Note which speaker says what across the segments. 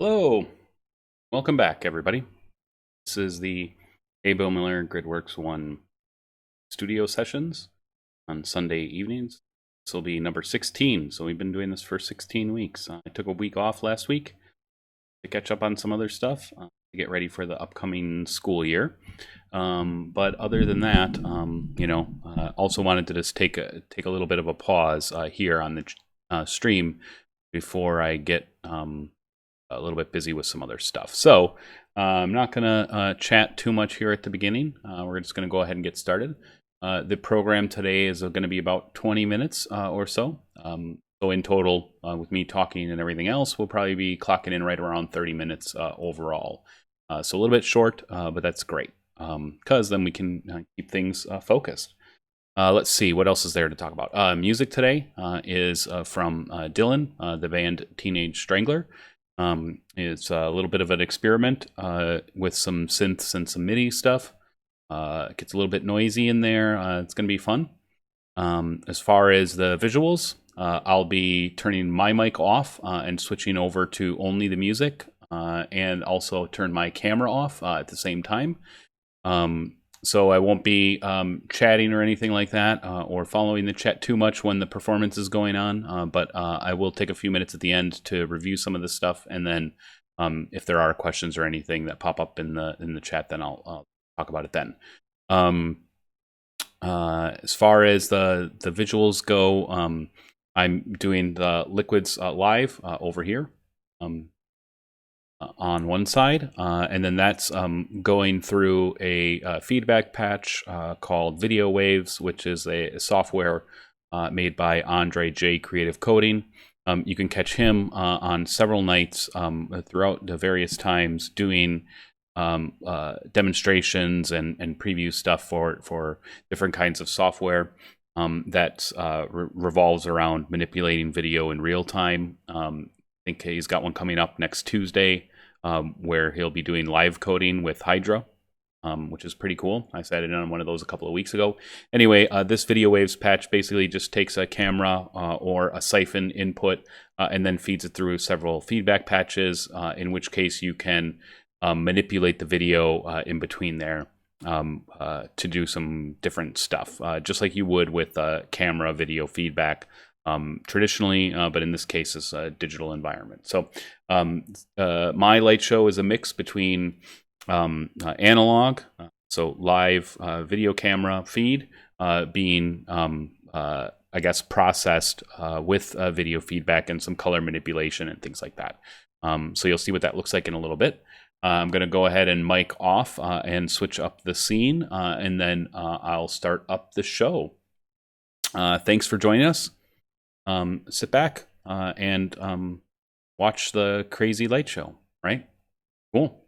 Speaker 1: Hello, welcome back, everybody. This is the Bill Miller Gridworks One studio sessions on Sunday evenings. This will be number 16, so we've been doing this for 16 weeks. I took a week off last week to catch up on some other stuff to get ready for the upcoming school year. But other than that, also wanted to just take a little bit of a pause here on the stream before I get a little bit busy with some other stuff. So I'm not going to chat too much here at the beginning. We're just going to go ahead and get started. The program today is going to be about 20 minutes or so. So in total, with me talking and everything else, we'll probably be clocking in right around 30 minutes overall. So a little bit short, but that's great because then we can keep things focused. Let's see, what else is there to talk about? Music today is from Dylan, the band Teenage Strangler. It's a little bit of an experiment with some synths and some MIDI stuff. It gets a little bit noisy in there. It's going to be fun. As far as the visuals, I'll be turning my mic off and switching over to only the music and also turn my camera off at the same time. So I won't be chatting or anything like that or following the chat too much when the performance is going on. But I will take a few minutes at the end to review some of this stuff. And then if there are questions or anything that pop up in the chat, then I'll talk about it then. As far as the visuals go, I'm doing the Liquids live over here. On one side, and then that's going through a feedback patch called Video Waves, which is a software made by Andre J. Creative Coding. You can catch him on several nights throughout the various times doing demonstrations and preview stuff for different kinds of software that revolves around manipulating video in real time. I think he's got one coming up next Tuesday where he'll be doing live coding with Hydra, which is pretty cool. I sat in on one of those a couple of weeks ago. Anyway, this Video Waves patch basically just takes a camera or a siphon input and then feeds it through several feedback patches, in which case you can manipulate the video in between there to do some different stuff, just like you would with camera video feedback. traditionally, but in this case, is a digital environment. So my light show is a mix between analog, so live video camera feed being, I guess, processed with video feedback and some color manipulation and things like that. So you'll see what that looks like in a little bit. I'm going to go ahead and mic off and switch up the scene, and then I'll start up the show. Thanks for joining us. Sit back and watch the crazy light show, right? Cool.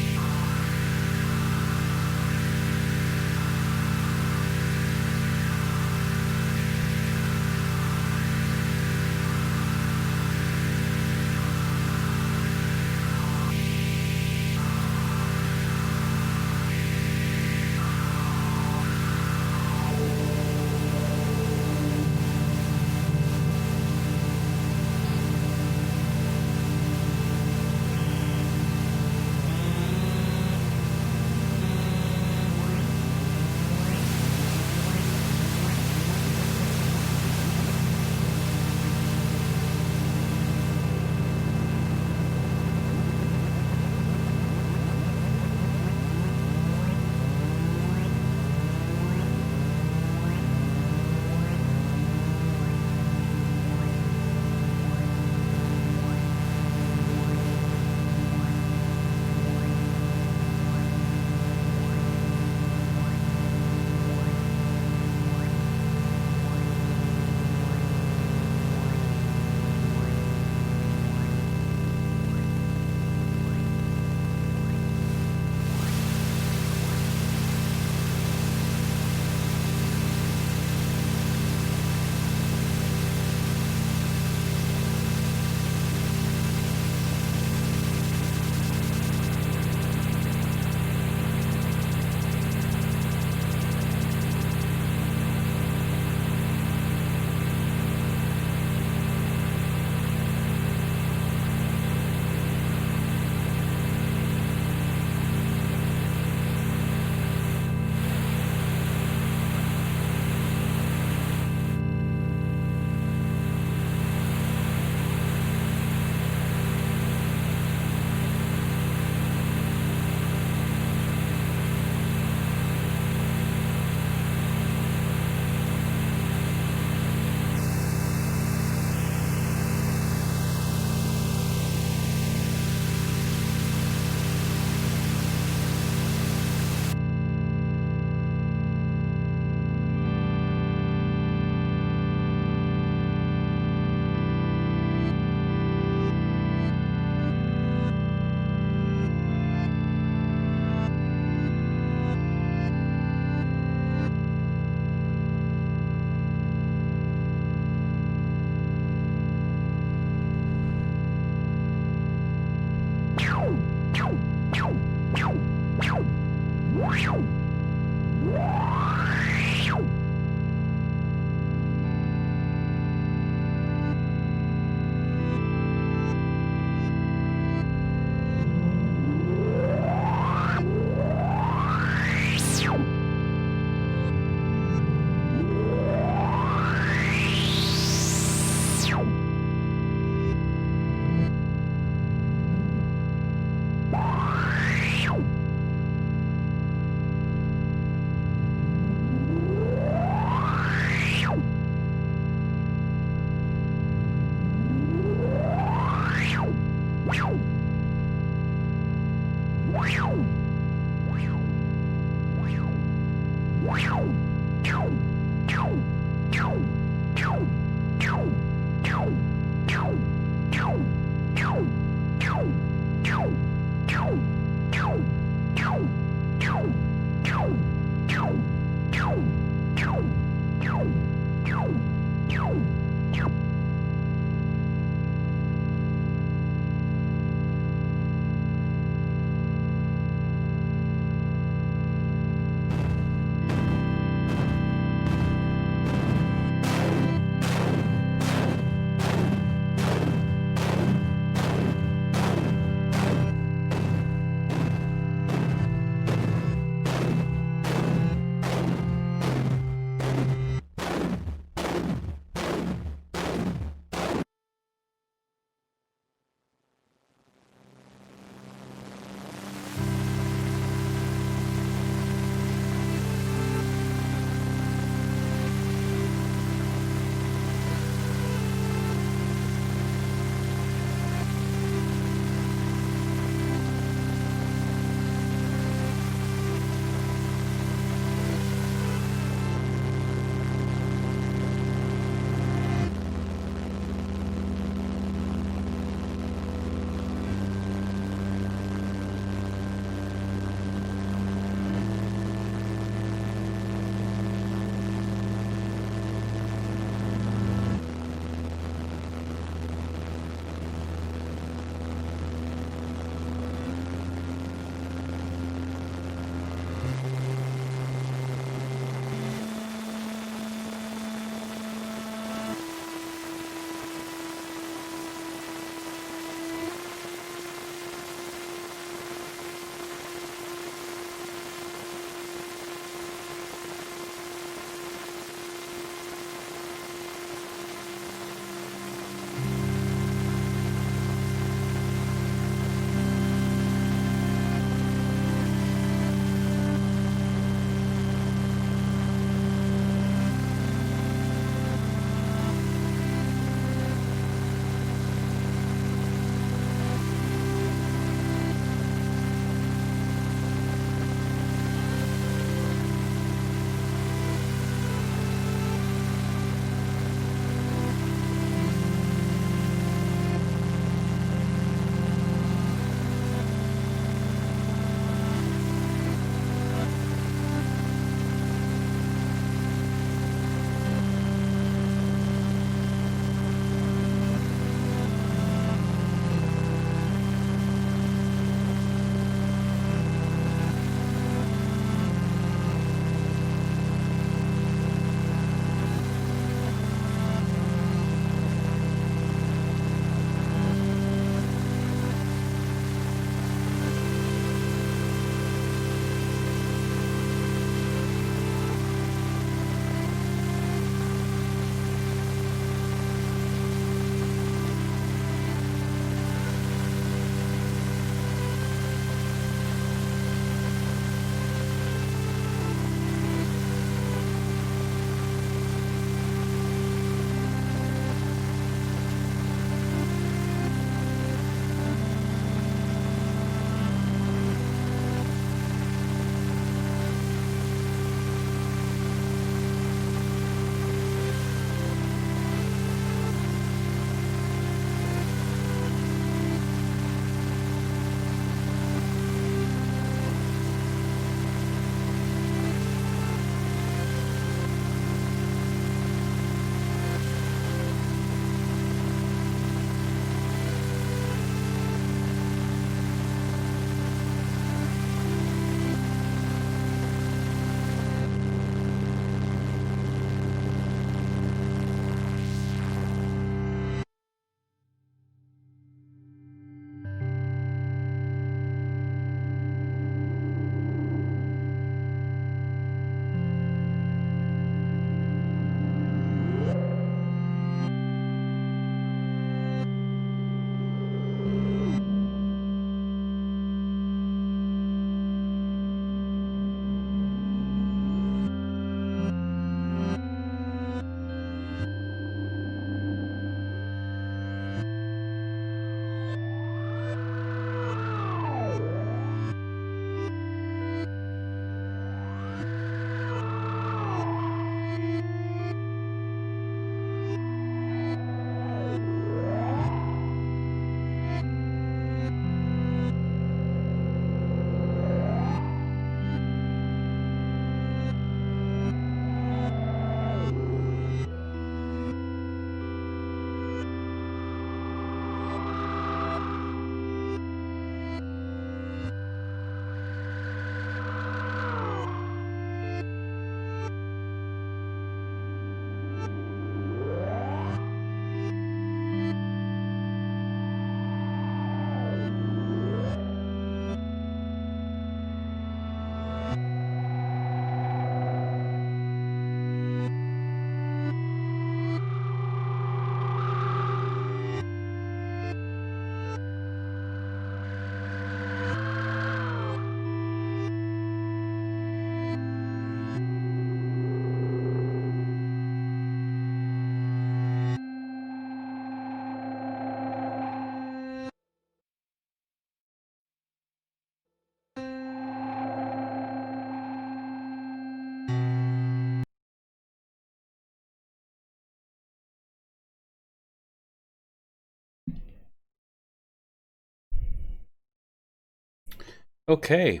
Speaker 1: Okay,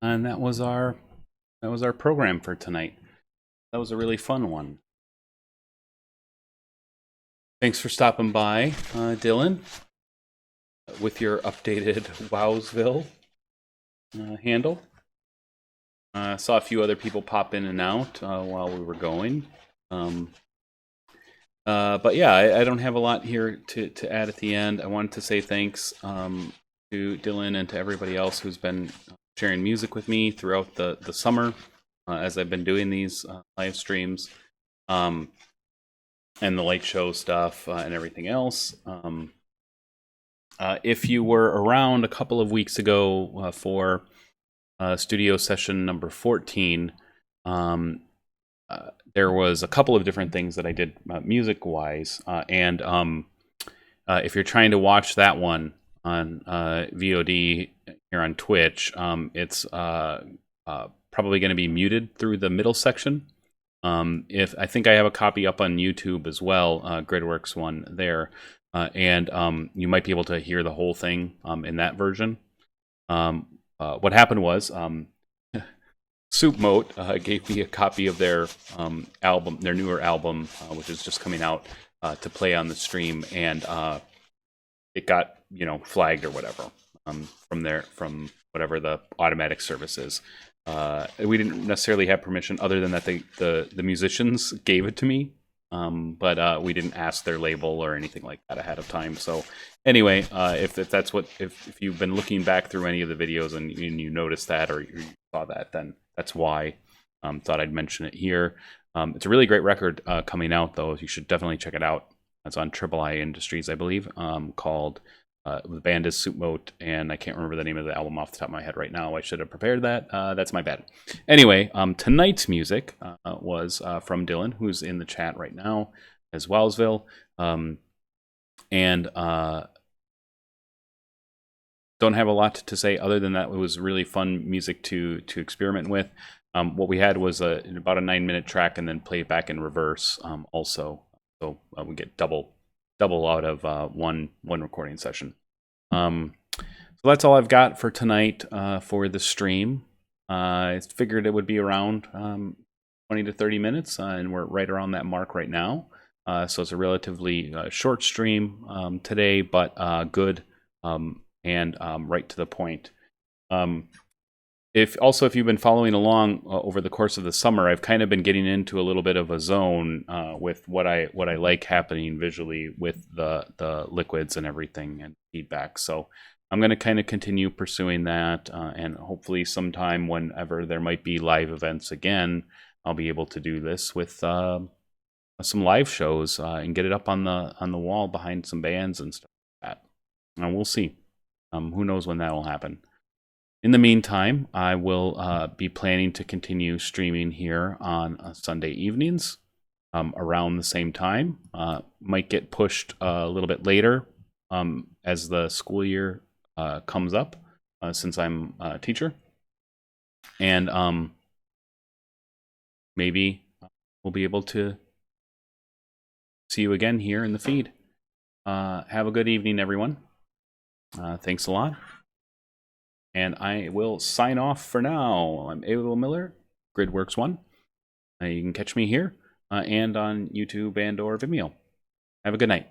Speaker 1: and that was our program for tonight. That was a really fun one. Thanks for stopping by, Dylan, with your updated Wowsville handle. Saw a few other people pop in and out while we were going. But yeah, I don't have a lot here to add at the end. I wanted to say thanks to Dylan and to everybody else who's been sharing music with me throughout the summer as I've been doing these live streams and the light show stuff and everything else. If you were around a couple of weeks ago for studio session number 14, there was a couple of different things that I did music-wise, and if you're trying to watch that one on VOD here on Twitch, it's probably going to be muted through the middle section. If I think I have a copy up on YouTube as well, Gridworks one there, and you might be able to hear the whole thing in that version. What happened was Soupmote gave me a copy of their album, their newer album, which is just coming out, to play on the stream, and it got flagged or whatever from whatever the automatic service is. We didn't necessarily have permission, other than that the musicians gave it to me, but we didn't ask their label or anything like that ahead of time. So anyway, if that's what if you've been looking back through any of the videos and you noticed that or you saw that, then that's why. Thought I'd mention it here. It's a really great record coming out, though. You should definitely check it out. It's on Triple I Industries, I believe, called the band is Soupmote, and I can't remember the name of the album off the top of my head right now. I should have prepared that. That's my bad. Anyway, tonight's music was from Dylan, who's in the chat right now, as Wowsville. And don't have a lot to say other than that it was really fun music to experiment with. What we had was about a 9-minute track and then play it back in reverse also. So we get double out of one recording session. So that's all I've got for tonight for the stream. I figured it would be around 20 to 30 minutes, and we're right around that mark right now. So it's a relatively short stream today, but good and right to the point. If you've been following along over the course of the summer, I've kind of been getting into a little bit of a zone with what I like happening visually with the liquids and everything and feedback. So I'm going to kind of continue pursuing that, and hopefully sometime whenever there might be live events again, I'll be able to do this with some live shows and get it up on the wall behind some bands and stuff like that. And we'll see. Who knows when that will happen. In the meantime, I will be planning to continue streaming here on Sunday evenings around the same time. Might get pushed a little bit later as the school year comes up, since I'm a teacher. And maybe we'll be able to see you again here in the feed. Have a good evening, everyone. Thanks a lot. And I will sign off for now. I'm Abel Miller, Gridworks 1. You can catch me here and on YouTube and or Vimeo. Have a good night.